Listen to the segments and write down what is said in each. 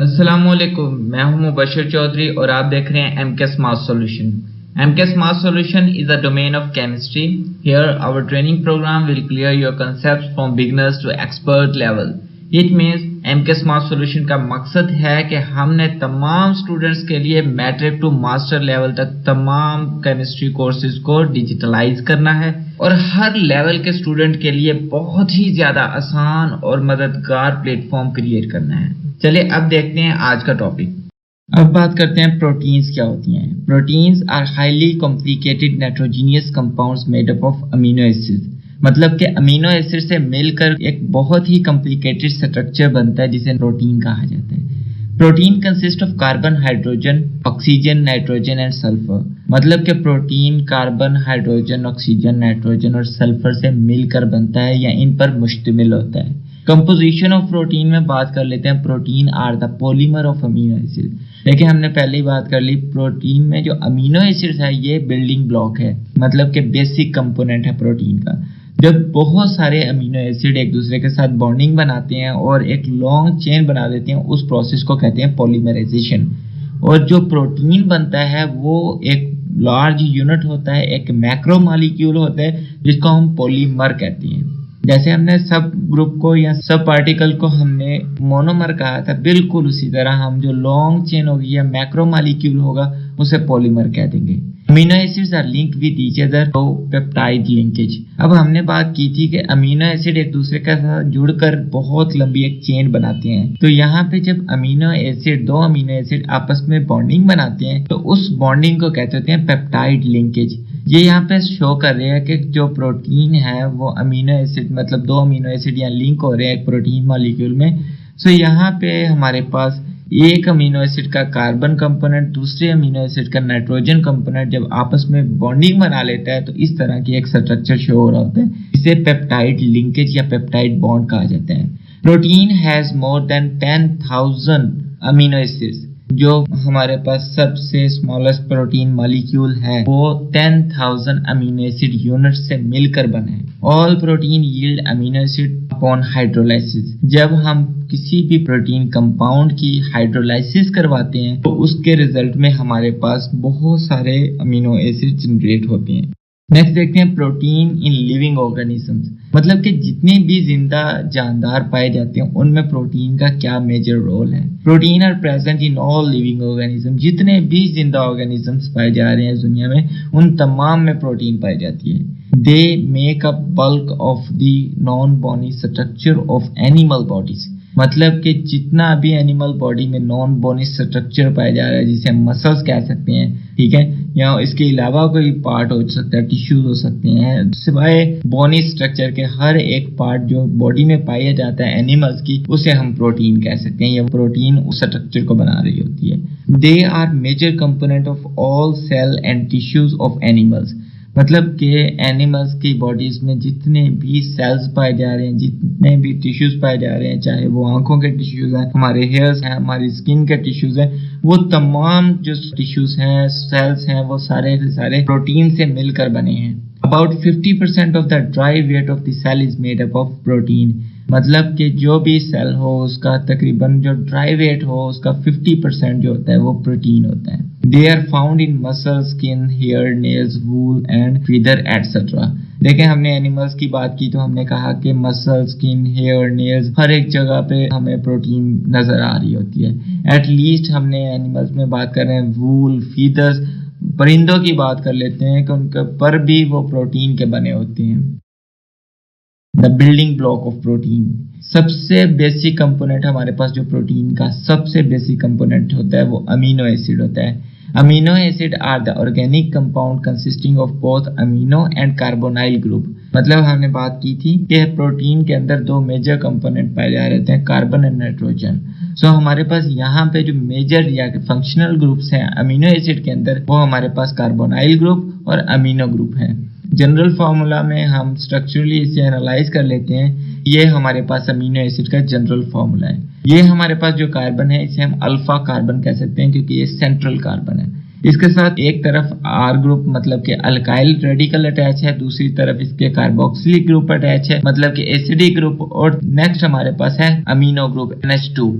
अस्सलामुअलैकुम, मैं हूं मुबशर चौधरी और आप देख रहे हैं M K smart solution. M K smart solution is a domain of chemistry. Here our training program will clear your concept from beginners to expert level. It means M K smart solution का मकसद है कि हमने तमाम students के लिए matric to master level तक तमाम केमिस्ट्री कोर्सेज को डिजिटलाइज करना है और हर लेवल के स्टूडेंट के लिए बहुत ही ज्यादा आसान और मददगार प्लेटफॉर्म क्रिएट करना है। चलिए अब देखते हैं आज का टॉपिक। अब बात करते हैं प्रोटीन्स क्या होती हैं। Proteins are highly complicated nitrogenous compounds made up of amino acids. मतलब कि अमीनो एसिड से मिलकर एक बहुत ही कॉम्प्लिकेटेड स्ट्रक्चर बनता है जिसे प्रोटीन कहा जाता है। Protein consist of carbon, hydrogen, oxygen, nitrogen and sulphur. मतलब कि protein carbon, hydrogen, oxygen, nitrogen और सल्फर से मिलकर बनता है या इन पर मुश्तमिल होता है। कंपोजिशन ऑफ प्रोटीन में बात कर लेते हैं। Protein are the polymer of amino acid. देखिए हमने पहले ही बात कर ली, प्रोटीन में जो अमीनो एसिड है ये बिल्डिंग ब्लॉक है, मतलब कि बेसिक कंपोनेंट है प्रोटीन का। जब बहुत सारे अमीनो एसिड एक दूसरे के साथ बॉन्डिंग बनाते हैं और एक लॉन्ग चेन बना देते हैं, उस प्रोसेस को कहते हैं पॉलीमराइजेशन। और जो प्रोटीन बनता है वो एक लार्ज यूनिट होता है, एक मैक्रो मॉलिक्यूल होता है जिसको हम पॉलीमर कहते हैं। जैसे हमने सब ग्रुप को या सब पार्टिकल को हमने मोनोमर कहा था, बिल्कुल उसी तरह हम जो लॉन्ग चेन होगी या मैक्रो मॉलिक्यूल होगा उसे पॉलीमर कह देंगे। Amino acids are linked with each other through peptide linkage. अब हमने बात की थी कि अमीनो एसिड एक दूसरे के साथ जुड़कर बहुत लंबी एक चेन बनाते हैं। तो यहाँ पे जब दो अमीनो एसिड आपस में बॉन्डिंग बनाते हैं तो उस बॉन्डिंग को कहते हैं पेप्टाइड लिंकेज। ये यहाँ पे शो कर रहे हैं कि जो प्रोटीन है वो अमीनो एसिड मतलब दो अमीनो एसिड यहाँ लिंक हो रहे हैं एक प्रोटीन मॉलिक्यूल में। सो यहाँ पे हमारे पास एक अमीनो एसिड का कार्बन कंपोनेंट दूसरे अमीनो एसिड का नाइट्रोजन कंपोनेंट जब आपस में बॉन्डिंग बना लेता है तो इस तरह की एक स्ट्रक्चर शो हो रहा होता है। इसे पेप्टाइड लिंकेज या पेप्टाइड बॉन्ड कहा जाता है। Protein has more than 10,000 amino acids. जो हमारे पास सबसे स्मॉलेस्ट प्रोटीन मॉलिक्यूल है वो 10,000 अमीनो एसिड यूनिट से मिलकर बना है। All protein yield amino acid upon hydrolysis. जब हम किसी भी प्रोटीन कंपाउंड की हाइड्रोलाइसिस करवाते हैं तो उसके रिजल्ट में हमारे पास बहुत सारे अमीनो एसिड जनरेट होते हैं। नेक्स्ट देखते हैं प्रोटीन इन लिविंग ऑर्गेनिजम्स। मतलब कि जितने भी जिंदा जानदार पाए जाते हैं उनमें प्रोटीन का क्या मेजर रोल है। Protein are present in all living organism. जितने भी जिंदा ऑर्गेनिजम्स पाए जा रहे हैं इस दुनिया में उन तमाम में प्रोटीन पाई जाती है। They make up bulk of the non bony structure of animal bodies. मतलब कि जितना भी एनिमल बॉडी में नॉन बोनी स्ट्रक्चर पाया जा रहा है जिसे हम मसल्स कह सकते हैं, ठीक है, या इसके अलावा कोई पार्ट हो सकता है, टिश्यूज हो सकते हैं, सिवाय बोनी स्ट्रक्चर के हर एक पार्ट जो बॉडी में पाया जाता है एनिमल्स की उसे हम प्रोटीन कह सकते हैं। यह प्रोटीन उस स्ट्रक्चर को बना रही होती है। They are major component of all cell and tissues of animals. मतलब कि एनिमल्स की बॉडीज में जितने भी सेल्स पाए जा रहे हैं, जितने भी टिश्यूज पाए जा रहे हैं, चाहे वो आंखों के टिश्यूज हैं, हमारे हेयर्स हैं, हमारी स्किन के टिश्यूज हैं, वो तमाम जो टिश्यूज हैं, सेल्स हैं, वो सारे के सारे प्रोटीन से मिलकर बने हैं। About 50% of the dry weight of the cell is made up of protein। मतलब कि जो भी सेल हो उसका तकरीबन जो ड्राई वेट हो उसका 50% जो होता है वो प्रोटीन होता है। They are found in muscle, skin, hair, nails, wool and feather etc। देखें हमने एनिमल्स की बात की तो हमने कहा कि मसल, स्किन, हेयर, नेल्स हर एक जगह पे हमें प्रोटीन नजर आ रही होती है। एटलीस्ट हमने एनिमल्स में बात कर रहे हैं वूल, फीदर्स, परिंदों की बात कर लेते हैं कि उनके पर भी वो प्रोटीन के बने होते हैं। The building block of protein. सबसे बेसिक कंपोनेंट हमारे पास जो प्रोटीन का सबसे बेसिक कंपोनेंट होता है वो अमीनो एसिड होता है। Amino acid are the organic compound consisting of both amino and carbonyl group. मतलब हमने बात की थी कि प्रोटीन के अंदर दो मेजर कंपोनेंट पाए जा रहे हैं, कार्बन एंड नाइट्रोजन। सो हमारे पास यहाँ पे जो मेजर या फंक्शनल ग्रुप्स हैं अमीनो एसिड के अंदर वो हमारे पास कार्बोनाइल ग्रुप और अमीनो ग्रुप है। जनरल फार्मूला में हम स्ट्रक्चरली इसे एनालाइज कर लेते हैं। ये हमारे पास अमीनो एसिड का जनरल फार्मूला है। ये हमारे पास जो कार्बन है इसे हम अल्फा कार्बन कह सकते हैं क्योंकि ये सेंट्रल कार्बन है। इसके साथ एक तरफ R ग्रुप मतलब कि अल्काइल रेडिकल अटैच है, दूसरी तरफ इसके कार्बोक्सिलिक ग्रुप अटैच है मतलब कि एसिडिक ग्रुप, और नेक्स्ट हमारे पास है अमीनो ग्रुप NH2।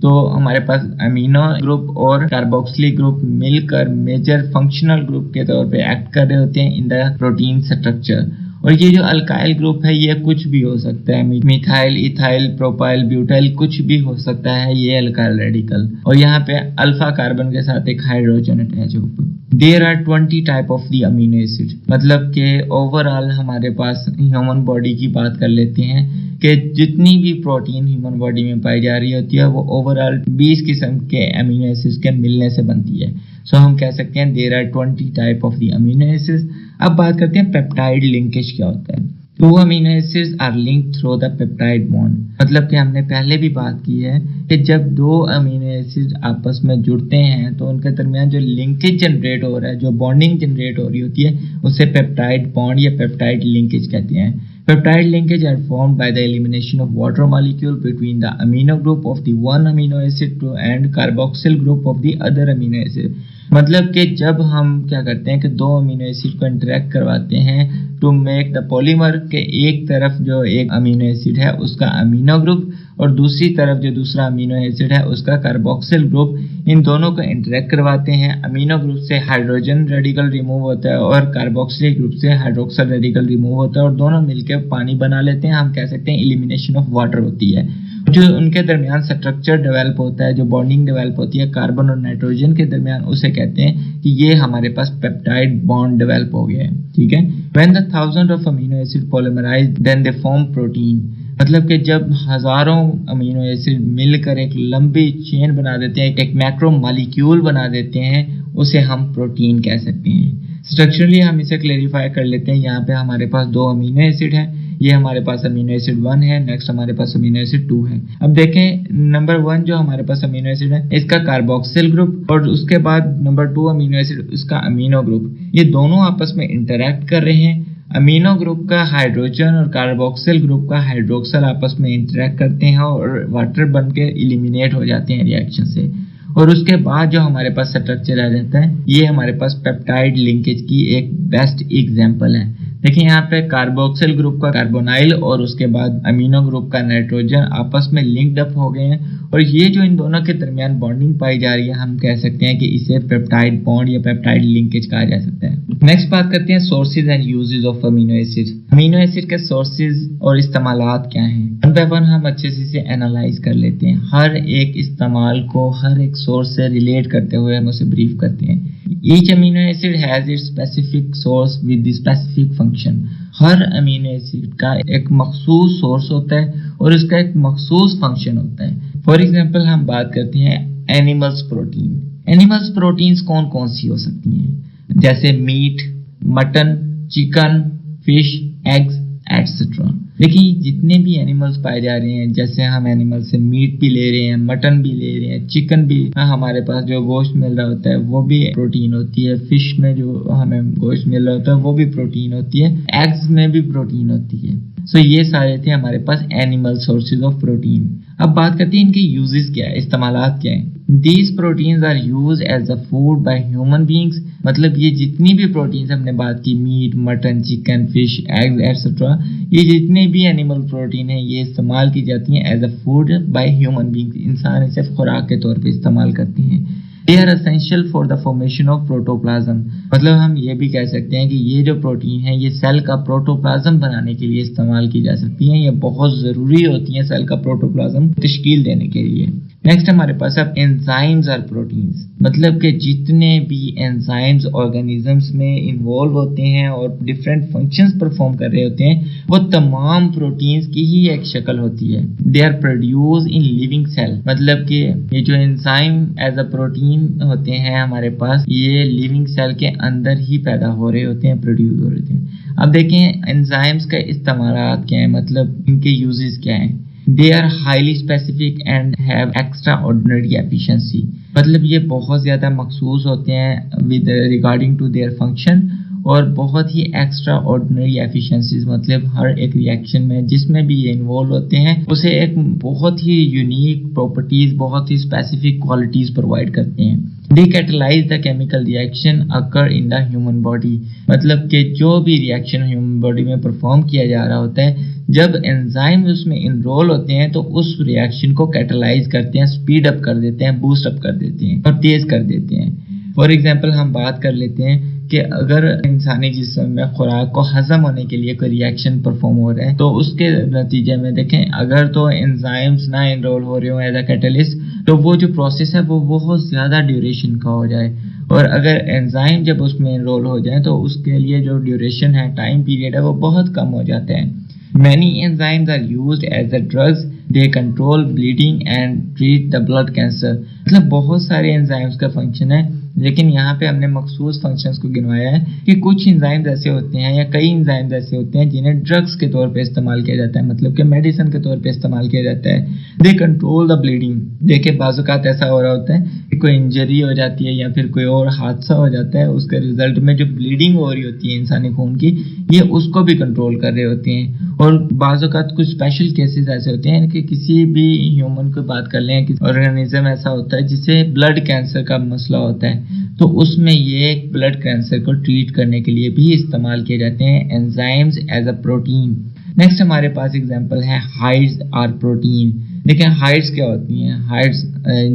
तो हमारे पास अमीनो ग्रुप और कार्बोक्सिलिक ग्रुप मिलकर मेजर फंक्शनल ग्रुप के तौर पे एक्ट कर रहे होते हैं इन द प्रोटीन स्ट्रक्चर। और ये जो अल्काइल ग्रुप है ये कुछ भी हो सकता है, मिथाइल, इथाइल, प्रोपाइल, ब्यूटाइल, कुछ भी हो सकता है ये अल्काइल रेडिकल। और यहाँ पे अल्फा कार्बन के साथ एक हाइड्रोजन अटैच होगा। There are 20 type of the amino acid, मतलब कि ओवरऑल हमारे पास ह्यूमन बॉडी की बात कर लेते हैं कि जितनी भी प्रोटीन ह्यूमन बॉडी में पाई जा रही होती है वो ओवरऑल 20 किस्म के अमीनो एसिड्स के मिलने से बनती है। सो हम कह सकते हैं there are 20 type of the amino acids. अब बात करते हैं पेप्टाइड लिंकेज क्या होता है। Two amino acids are linked through the peptide bond, मतलब कि हमने पहले भी बात की है कि जब दो अमीनो एसिड आपस में जुड़ते हैं तो उनके दरमियान जो लिंकेज जनरेट हो रहा है, जो बॉन्डिंग जनरेट हो रही होती है, उसे पेप्टाइड बॉन्ड या पेप्टाइड लिंकेज कहते हैं। Peptide linkage are formed by the elimination of water molecule between the amino group of the one amino acid to and carboxyl group of the other amino acid। मतलब कि जब हम क्या करते हैं कि दो अमीनो एसिड को इंटरेक्ट करवाते हैं टू मेक द पॉलीमर के एक तरफ जो एक अमीनो एसिड है उसका अमीनो ग्रुप और दूसरी तरफ जो दूसरा अमीनो एसिड है उसका कार्बोक्सिल ग्रुप, इन दोनों को इंटरेक्ट करवाते हैं। अमीनो ग्रुप से हाइड्रोजन रेडिकल रिमूव होता है और कार्बोक्सिलिक ग्रुप से हाइड्रोक्सल रेडिकल रिमूव होता है और दोनों मिलकर पानी बना लेते हैं। हम कह सकते हैं एलिमिनेशन ऑफ वाटर होती है। जो उनके दरमियान स्ट्रक्चर डेवलप होता है, जो बॉन्डिंग डेवलप होती है कार्बन और नाइट्रोजन के दरमियान, उसे कहते हैं कि ये हमारे पास पेप्टाइड बॉन्ड डेवलप हो गया है। ठीक है। When the thousand of amino acid polymerize then they form protein, मतलब कि जब हजारों अमीनो एसिड मिलकर एक लंबी चेन बना देते हैं, एक मैक्रो मॉलिक्यूल बना देते हैं, उसे हम प्रोटीन कह सकते हैं। स्ट्रक्चरली हम इसे क्लेरिफाई कर लेते हैं। यहाँ पे हमारे पास दो अमीनो एसिड है, ये हमारे पास अमीनो एसिड 1 है, नेक्स्ट हमारे पास अमीनो एसिड 2 है। अब देखें नंबर 1 जो हमारे पास अमीनो एसिड है इसका कार्बोक्सिल ग्रुप और उसके बाद नंबर 2 अमीनो एसिड इसका अमीनो ग्रुप, ये दोनों आपस में इंटरैक्ट कर रहे हैं। अमीनो ग्रुप का हाइड्रोजन और कार्बोक्सिल ग्रुप का हाइड्रोक्सल आपस में इंटरैक्ट करते हैं और वाटर बन के इलिमिनेट हो जाते हैं रिएक्शन से। और उसके बाद जो हमारे पास स्ट्रक्चर आ जाता है ये हमारे पास पेप्टाइड लिंकेज की एक बेस्ट एग्जांपल है। देखिए यहाँ पे कार्बोक्सिल ग्रुप का कार्बोनाइल और उसके बाद अमीनो ग्रुप का नाइट्रोजन आपस में लिंक्ड अप हो गए हैं और ये जो इन दोनों के दरमियान बॉन्डिंग पाई जा रही है हम कह सकते हैं कि इसे पेप्टाइड बॉन्ड या पेप्टाइड लिंकेज कहा जा सकता है। नेक्स्ट बात करते हैं sources and uses of amino acid. Amino acid के सोर्सेज और इस्तेमालात क्या हैं, वन बाय वन हम अच्छे से इसे एनालाइज कर लेते हैं। हर एक इस्तेमाल को हर एक सोर्स से रिलेट करते हुए हम उसे ब्रीफ करते हैं। Each amino acid has its specific source with the specific function। Her amino acid का एक मखसूस सोर्स होता है और उसका एक मखसूस फंक्शन होता है। फॉर एग्जांपल हम बात करते हैं एनिमल्स प्रोटीन। एनिमल्स प्रोटीन्स कौन कौन सी हो सकती हैं, जैसे meat, mutton, chicken, fish, eggs etcetera. देखिए जितने भी एनिमल्स पाए जा रहे हैं, जैसे हम एनिमल से मीट भी ले रहे हैं, मटन भी ले रहे हैं, चिकन भी हमारे पास जो गोश्त मिल रहा होता है वो भी प्रोटीन होती है, फिश में जो हमें गोश्त मिल रहा होता है वो भी प्रोटीन होती है, एग्स में भी प्रोटीन होती है। सो ये सारे थे हमारे पास एनिमल सोर्सेज ऑफ प्रोटीन। अब बात करते हैं इनके यूजेस क्या है, इस्तेमालात क्या है। These proteins are used as a food by human beings। मतलब ये जितनी भी प्रोटीन्स हमने बात की, meat, mutton, chicken, fish, eggs etcetera, ये जितने भी एनिमल प्रोटीन है ये इस्तेमाल की जाती हैं as a food by human beings. इंसान इसे खुराक के तौर पे इस्तेमाल करते हैं। They are essential for the formation of protoplasm। मतलब हम ये भी कह सकते हैं कि ये जो प्रोटीन है ये सेल का प्रोटोप्लाज्म बनाने के लिए इस्तेमाल की जा सकती हैं। ये बहुत ज़रूरी होती हैं सेल का प्रोटोप्लाज्म तश्कील देने के लिए। नेक्स्ट हमारे पास अब एंजाइम्स और प्रोटीन्स, मतलब कि जितने भी एंजाइम्स ऑर्गेनिजम्स में इन्वॉल्व होते हैं और डिफरेंट फंक्शंस परफॉर्म कर रहे होते हैं वो तमाम प्रोटीन्स की ही एक शक्ल होती है। They are produce in living cell, मतलब कि ये जो एंजाइम एज अ प्रोटीन होते हैं हमारे पास ये लिविंग सेल के अंदर ही पैदा हो रहे होते हैं, प्रोड्यूस हो रहे हैं। अब देखें एंजाइम्स का इस्तेमाल क्या है, मतलब इनके यूजेस क्या हैं। They are highly specific and have extraordinary efficiency। मतलब ये बहुत ज़्यादा मखसूस होते हैं with regarding to their function और बहुत ही एक्स्ट्रा ऑर्डिनरी एफिशिएंसीज, मतलब हर एक रिएक्शन में जिसमें भी ये इन्वॉल्व होते हैं उसे एक बहुत ही यूनिक प्रॉपर्टीज, बहुत ही स्पेसिफिक क्वालिटीज प्रोवाइड करते हैं। Decatalyze the chemical reaction occur in the human body, मतलब कि जो भी रिएक्शन ह्यूमन बॉडी में परफॉर्म किया जा रहा होता है, जब एंजाइम उसमें इनरोल होते हैं तो उस रिएक्शन को कैटलाइज करते हैं, स्पीड अप कर देते हैं, बूस्ट अप कर देते हैं और तेज कर देते हैं। फॉर एग्जाम्पल हम बात कर लेते हैं कि अगर इंसानी जिस्म में खुराक को हजम होने के लिए कोई रिएक्शन परफॉर्म हो रहा है तो उसके नतीजे में देखें, अगर तो एंजाइम्स ना इनरोल हो रहे हो एज अ कैटलिस्ट, तो वो जो प्रोसेस है वो बहुत ज़्यादा ड्यूरेशन का हो जाए, और अगर एंजाइम जब उसमें इनरोल हो जाए तो उसके लिए जो ड्यूरेशन है, टाइम पीरियड है, वो बहुत कम हो जाता है। Many enzymes are used as the drugs. They control bleeding and treat the blood cancer. मतलब बहुत सारे एंजाइम्स का फंक्शन है, लेकिन यहाँ पे हमने मखसूस फंक्शंस को गिनवाया है कि कुछ एंजाइम्स ऐसे होते हैं या कई एंजाइम्स ऐसे होते हैं जिन्हें ड्रग्स के तौर पे इस्तेमाल किया जाता है, मतलब कि मेडिसिन के तौर पे इस्तेमाल किया जाता है। They control the bleeding. देखिए बाज़-औक़ात ऐसा हो रहा होता है कि कोई इंजरी हो जाती है या फिर कोई और हादसा हो जाता है, उसके रिजल्ट में जो ब्लीडिंग हो रही होती है इंसानी खून की, ये उसको भी कंट्रोल कर रहे होते हैं। और बाज़-औक़ात कुछ स्पेशल केसेस ऐसे होते हैं कि किसी भी ह्यूमन को बात कर लें, किसी ऑर्गेनिज्म ऐसा होता है जिसे ब्लड कैंसर का मसला होता है, तो उसमें ये ब्लड कैंसर को ट्रीट करने के लिए भी इस्तेमाल किए जाते हैं enzymes as a protein. Next हमारे पास एग्जांपल है हाइड्स आर प्रोटीन। देखिए हाइड्स क्या होती हैं? हाइड्स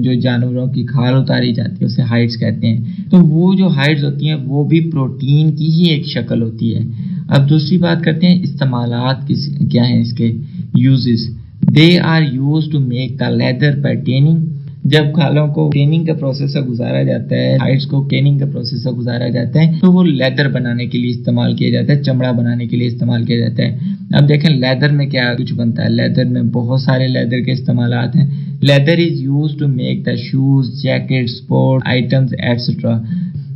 जो जानवरों की खाल उतारी जाती है उसे हाइड्स कहते हैं। तो वो जो हाइड्स होती हैं वो भी प्रोटीन की ही एक शक्ल होती है। अब दूसरी बात करते हैं इस्तेमालात क्या हैं इसके uses. They are used to make the leather by tanning. जब खालों को टेनिंग का प्रोसेस से गुजारा जाता है, हाइड्स को टेनिंग का प्रोसेस से गुजारा जाता है, तो वो लेदर बनाने के लिए इस्तेमाल किया जाता है, चमड़ा बनाने के लिए इस्तेमाल किया जाता है। अब देखें लेदर में क्या कुछ बनता है। लेदर में बहुत सारे लेदर के इस्तेमालात हैं। Leather is use to make the shoes, jacket, sport items etcetera.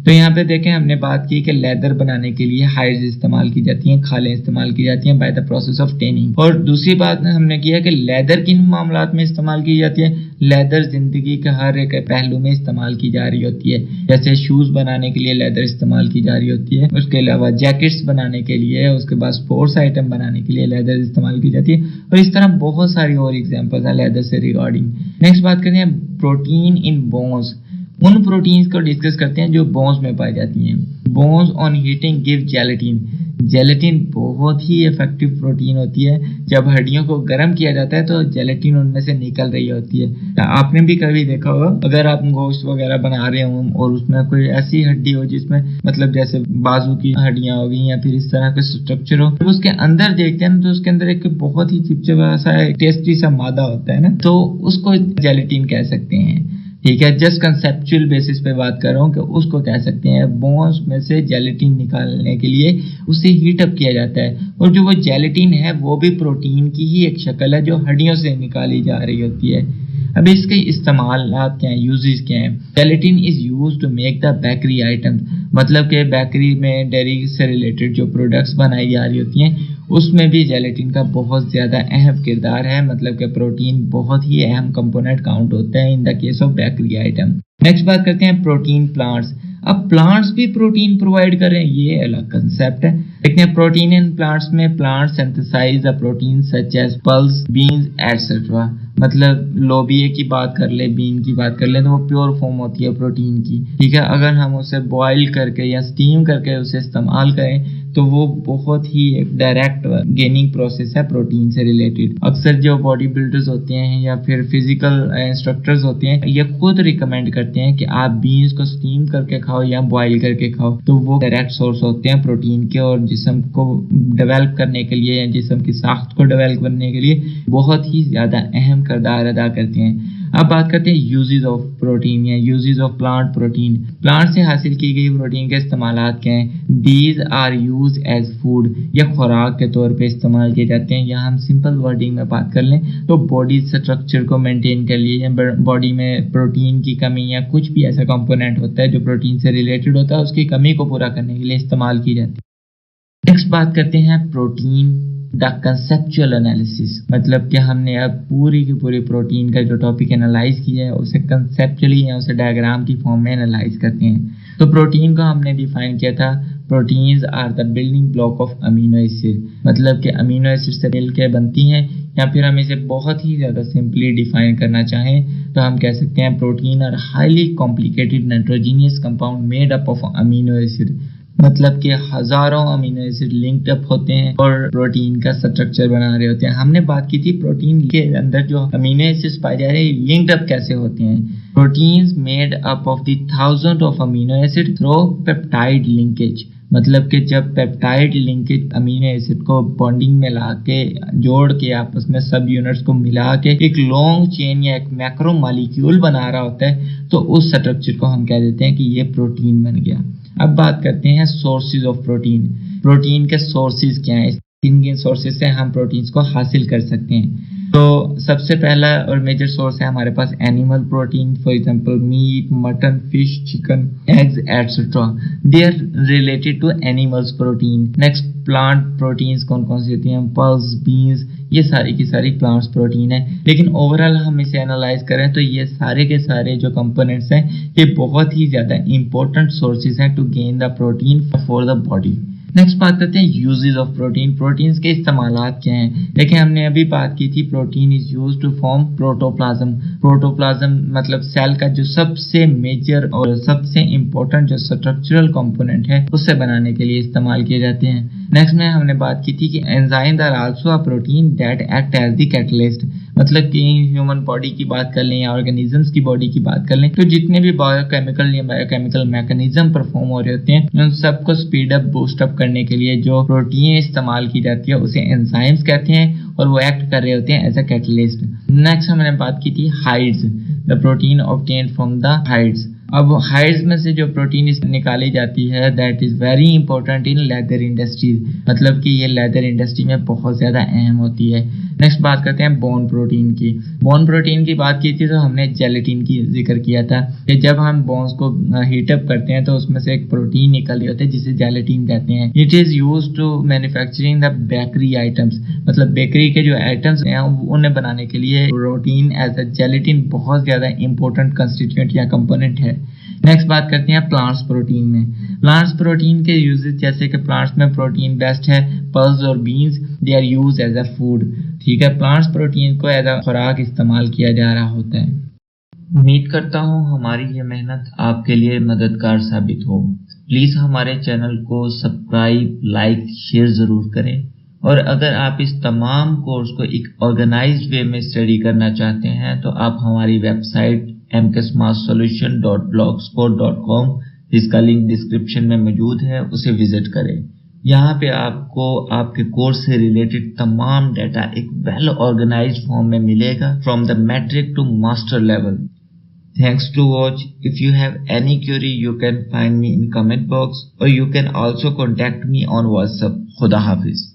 तो यहाँ पे देखें हमने बात की कि लेदर बनाने के लिए हाइड्स इस्तेमाल की जाती हैं, खालें इस्तेमाल की जाती हैं by the process of tending. और दूसरी बात हमने किया कि लेदर किन मामलात में इस्तेमाल की जाती है। लेदर जिंदगी के हर एक पहलू में इस्तेमाल की जा रही होती है। जैसे शूज़ बनाने के लिए लेदर इस्तेमाल की जा रही होती है, उसके अलावा जैकेट्स बनाने के लिए, उसके बाद स्पोर्ट्स आइटम बनाने के लिए लेदर इस्तेमाल की जाती है, और इस तरह बहुत सारी और एग्जाम्पल्स हैं लेदर से रिगार्डिंग। नेक्स्ट बात करते हैं प्रोटीन इन बोन्स। उन प्रोटीन्स को डिस्कस करते हैं जो बोन्स में पाई जाती हैं। Bones on heating give gelatin. Gelatin बहुत ही इफेक्टिव प्रोटीन होती है। जब हड्डियों को गर्म किया जाता है तो जेलेटिन उनमें से निकल रही होती है। आपने भी कभी देखा होगा, अगर आप गोश्त वगैरह बना रहे हो और उसमें कोई ऐसी हड्डी हो जिसमें मतलब जैसे बाजू की हड्डियां हो गई या फिर इस तरह का स्ट्रक्चर हो, तो उसके अंदर देखते हैं तो उसके अंदर एक बहुत ही चिपचिपा सा टेस्टी सा मादा होता है ना, तो उसको जेलेटिन कह सकते हैं। ठीक है, जस्ट कंसेप्चुअल बेसिस पे बात कर रहा हूँ कि उसको कह सकते हैं। बोन्स में से जेलेटिन निकालने के लिए उसे हीट अप किया जाता है, और जो वो जेलेटिन है वो भी प्रोटीन की ही एक शक्ल है जो हड्डियों से निकाली जा रही होती है। अब इसके इस्तेमाल क्या हैं, यूजेस क्या हैं। Gelatin is used to make the bakery items. मतलब कि बेकरी में डेयरी से रिलेटेड जो प्रोडक्ट्स बनाई जा रही होती हैं उसमें भी जेलेटिन का बहुत ज़्यादा अहम किरदार है। मतलब कि प्रोटीन बहुत ही अहम कंपोनेंट काउंट होता है in the case of bakery item. Next बात करते हैं प्रोटीन प्लांट्स। अब प्लांट्स भी प्रोटीन प्रोवाइड कर रहे हैं, ये अलग कंसेप्ट है। देखते हैं प्रोटीन इन प्लांट्स में plant synthesize the protein such as pulse, beans etcetera. मतलब लोबिया की बात कर ले, बीन की बात कर ले, तो वो प्योर फॉर्म होती है प्रोटीन की। ठीक है, अगर हम उसे बॉईल करके या स्टीम करके उसे इस्तेमाल करें तो वो बहुत ही डायरेक्ट गेनिंग प्रोसेस है प्रोटीन से रिलेटेड। अक्सर जो बॉडी बिल्डर्स होते हैं या फिर फिजिकल इंस्ट्रक्टर्स होते हैं, ये खुद रिकमेंड करते हैं कि आप बीन्स को स्टीम करके खाओ या बॉईल करके खाओ, तो वो डायरेक्ट सोर्स होते हैं प्रोटीन के, और जिस्म को डेवलप करने के लिए या जिस्म की साख्त को डेवलप करने के लिए बहुत ही ज़्यादा अहम किरदार अदा करते हैं। अब बात करते हैं यूजेस ऑफ प्रोटीन या uses of plant protein. Plant से हासिल की गई प्रोटीन के इस्तेमालात क्या हैं। These are use as food, या खुराक के तौर पे इस्तेमाल किए जाते हैं। यहाँ हम सिंपल वर्डिंग में बात कर लें तो बॉडी स्ट्रक्चर को मेंटेन कर लिए, बॉडी में प्रोटीन की कमी या कुछ भी ऐसा कंपोनेंट होता है जो प्रोटीन से रिलेटेड होता है, उसकी कमी को पूरा करने के लिए इस्तेमाल की जाती है। नेक्स्ट बात करते हैं प्रोटीन द कंसेप्चुअल एनालिसिस। मतलब कि हमने अब पूरी की पूरी प्रोटीन का जो टॉपिक एनालाइज किया है उसे कंसेप्चुअली या उसे डायग्राम की फॉर्म में एनालाइज करते हैं। तो प्रोटीन को हमने डिफाइन किया था, proteins are the building block of amino acid, मतलब कि अमीनो एसिड से मिल के बनती हैं। या फिर हम इसे बहुत ही ज़्यादा सिंपली डिफाइन करना चाहें तो हम कह सकते हैं protein are highly complicated nitrogenous compound made up of amino acid, मतलब कि हजारों अमीनो एसिड लिंक्ड अप होते हैं और प्रोटीन का स्ट्रक्चर बना रहे होते हैं। हमने बात की थी प्रोटीन के अंदर जो अमीनो एसिड्स पाए जा रहे हैं लिंक्ड अप कैसे होते हैं। Proteins made up of the thousand of amino acid through peptide linkage, मतलब कि जब पेप्टाइड लिंकेज अमीनो एसिड को बॉन्डिंग में ला के जोड़ के आपस में सब यूनिट्स को मिला के एक लॉन्ग चेन या एक मैक्रो मॉलिक्यूल बना रहा होता है, तो उस स्ट्रक्चर को हम कह देते हैं कि ये प्रोटीन बन गया। अब बात करते हैं सोर्सेज ऑफ प्रोटीन। प्रोटीन के सोर्सेज क्या हैं, किन सोर्सेज से हम प्रोटीन्स को हासिल कर सकते हैं। तो सबसे पहला और मेजर सोर्स है हमारे पास animal protein, for example meat, mutton, fish, chicken, eggs etcetera, they are related to animals protein. Next plant proteins कौन कौन सी होती हैं, पल्स, बीन्स, ये सारी की सारी प्लांट्स प्रोटीन है। लेकिन ओवरऑल हम इसे एनालाइज करें तो ये सारे के सारे जो कंपोनेंट्स हैं ये बहुत ही ज़्यादा इंपॉर्टेंट सोर्सेज हैं to gain the protein for the body. Next बात करते हैं यूजेस ऑफ प्रोटीन। प्रोटीन्स के इस्तेमालात क्या हैं। देखिए हमने अभी बात की थी protein is used to form protoplasm. Protoplasm मतलब सेल का जो सबसे मेजर और सबसे इंपॉर्टेंट जो स्ट्रक्चरल कंपोनेंट है उससे बनाने के लिए इस्तेमाल किए जाते हैं। नेक्स्ट में हमने बात की थी कि enzymes are also a protein that act as the catalyst, मतलब कि ह्यूमन बॉडी की बात कर लें या ऑर्गेनिजम्स की बॉडी की बात कर लें तो जितने भी बायोकेमिकल या बायोकेमिकल मैकेनिज्म परफॉर्म हो रहे होते हैं उन सबको स्पीड अप बूस्ट अप करने के लिए जो प्रोटीन इस्तेमाल की जाती है उसे एंजाइम्स कहते हैं और वो एक्ट कर रहे होते हैं एज अ कैटलिस्ट। नेक्स्ट हमने बात की थी hides, the protein obtained from the hides. अब हाइड्स में से जो प्रोटीन निकाली जाती है that is very important in leather industries, मतलब कि ये लेदर इंडस्ट्री में बहुत ज़्यादा अहम होती है। नेक्स्ट बात करते हैं बोन प्रोटीन की। बोन प्रोटीन की बात की थी तो हमने जेलेटिन की जिक्र किया था कि जब हम बोन्स को हीटअप करते हैं तो उसमें से एक प्रोटीन निकल रही होती है जिसे जेलेटिन कहते हैं। It is used to manufacturing the bakery items, मतलब बेकरी के जो आइटम्स हैं उन्हें बनाने के लिए प्रोटीन एज अ जेलेटिन बहुत ज़्यादा इंपॉर्टेंट कंस्टिट्यूएंट या कंपोनेंट है। नेक्स्ट बात करते हैं प्लांट्स प्रोटीन में। प्लांट्स प्रोटीन के यूजेस जैसे कि प्लांट्स में प्रोटीन बेस्ट है, पल्स और beans they are use as a food. ठीक है, प्लांट्स प्रोटीन को एज अ खुराक इस्तेमाल किया जा रहा होता है। उम्मीद करता हूँ हमारी ये मेहनत आपके लिए मददगार साबित हो। प्लीज़ हमारे चैनल को सब्सक्राइब, लाइक, शेयर ज़रूर करें और अगर आप इस तमाम कोर्स को एक ऑर्गेनाइज्ड वे में स्टडी करना चाहते हैं तो आप हमारी वेबसाइट mksmathsolution.blogspot.com, जिसका लिंक डिस्क्रिप्शन में मौजूद है, उसे विजिट करें। यहाँ पे आपको आपके कोर्स से रिलेटेड तमाम डाटा एक वेल ऑर्गेनाइज्ड फॉर्म में मिलेगा from the matric to master level. Thanks to watch. If you have any query, you can find me in comment box or you can also contact me on WhatsApp. Khuda Hafiz.